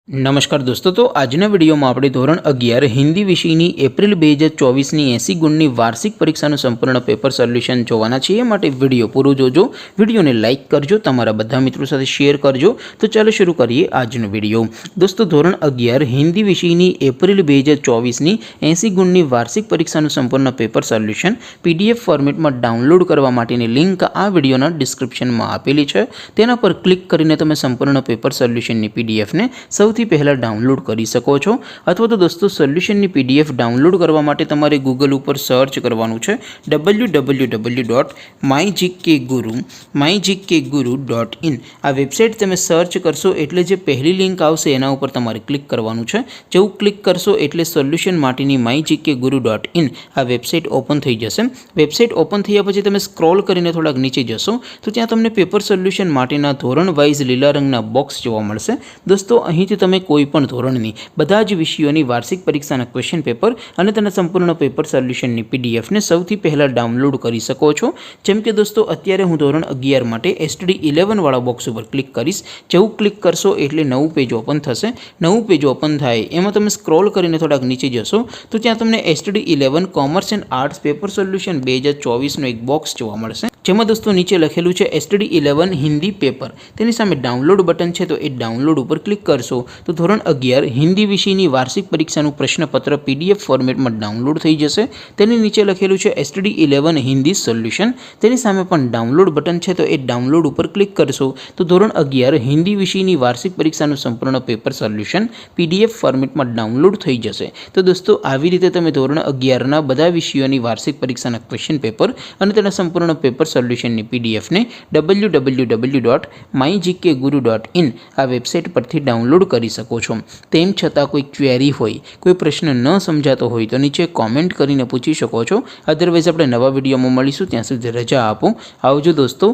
નમસ્કાર દોસ્તો, તો આજના વિડીયોમાં આપણે ધોરણ 11 હિન્દી વિષયની એપ્રિલ 2024ની 80 ગુણની વાર્ષિક પરીક્ષાનું સંપૂર્ણ પેપર સોલ્યુશન જોવાના છીએ। માટે વિડીયો પૂરો જોજો, વિડીયોને લાઇક કરજો, તમારા બધા મિત્રો સાથે શેર કરજો। તો ચાલો શરૂ કરીએ આજનો વિડીયો। દોસ્તો, ધોરણ 11 હિન્દી વિષયની એપ્રિલ 2024ની 80 ગુણની વાર્ષિક પરીક્ષાનું સંપૂર્ણ પેપર સોલ્યુશન PDF ફોર્મેટમાં ડાઉનલોડ કરવા માટેની લિંક આ વિડીયોના ડિસ્ક્રિપ્શનમાં આપેલી છે। તેના પર ક્લિક કરીને તમે સંપૂર્ણ પેપર સોલ્યુશનની PDFને સૌથી પહેલા ડાઉનલોડ કરી શકો છો। અથવા તો દોસ્તો, સોલ્યુશનની PDF ડાઉનલોડ કરવા માટે તમારે ગૂગલ ઉપર સર્ચ કરવાનું છે www.mygkguru.in। આ વેબસાઇટ તમે સર્ચ કરશો એટલે જે પહેલી લિંક આવશે એના ઉપર તમારે ક્લિક કરવાનું છે। જેવું ક્લિક કરશો એટલે સોલ્યુશન માટેની mygkguru.in આ વેબસાઇટ ઓપન થઈ જશે। વેબસાઇટ ઓપન થયા પછી તમે સ્ક્રોલ કરીને થોડાક નીચે જશો તો ત્યાં તમને પેપર સોલ્યુશન માટેના ધોરણ વાઇઝ લીલા રંગના બોક્સ જોવા મળશે। દોસ્તો, અહીંથી તમે કોઈ પણ ધોરણની બધા જ વિષયોની વાર્ષિક પરીક્ષાના ક્વેશ્ચન પેપર અને તેના સંપૂર્ણ પેપર સોલ્યુશનની PDFને સૌથી પહેલાં ડાઉનલોડ કરી શકો છો। જેમ કે દોસ્તો, અત્યારે હું ધોરણ 11 માટે STD 11 વાળા બોક્સ ઉપર ક્લિક કરીશ। જેવું ક્લિક કરશો એટલે નવું પેજ ઓપન થશે। નવું પેજ ઓપન થાય એમાં તમે સ્ક્રોલ કરીને થોડાક નીચે જશો તો ત્યાં તમને STD 11 commerce and arts paper solution 2024નો એક બોક્સ જોવા મળશે। જેમાં દોસ્તો નીચે લખેલું છે STD 11 હિન્દી પેપર, તેની સામે ડાઉનલોડ બટન છે, તો એ ડાઉનલોડ ઉપર ક્લિક કરશો તો ધોરણ 11 હિન્દી વિષયની વાર્ષિક પરીક્ષાનું પ્રશ્નપત્ર PDF ફોર્મેટમાં ડાઉનલોડ થઈ જશે। તેની નીચે લખેલું છે STD 11 હિન્દી સોલ્યુશન, તેની સામે પણ ડાઉનલોડ બટન છે, તો એ ડાઉનલોડ ઉપર ક્લિક કરશો તો ધોરણ 11 હિન્દી વિષયની વાર્ષિક પરીક્ષાનું સંપૂર્ણ પેપર સોલ્યુશન PDF ફોર્મેટમાં ડાઉનલોડ થઈ જશે। તો દોસ્તો, આવી રીતે તમે ધોરણ 11ના બધા વિષયોની વાર્ષિક પરીક્ષાના ક્વેશ્ચન પેપર અને તેના સંપૂર્ણ પેપર સોલ્યુશનની PDFને www.mygkguru.in આ વેબસાઇટ પરથી ડાઉનલોડ કરી શકો છો। તેમ છતાં કોઈ ક્વેરી હોય, કોઈ પ્રશ્ન ન સમજાતો હોય તો નીચે કોમેન્ટ કરીને પૂછી શકો છો। અધરવાઇઝ આપણે નવા વિડીયોમાં મળીશું, ત્યાં સુધી રજા આપો। આવજો દોસ્તો,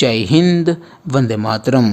જય હિન્દ, વંદે માતરમ।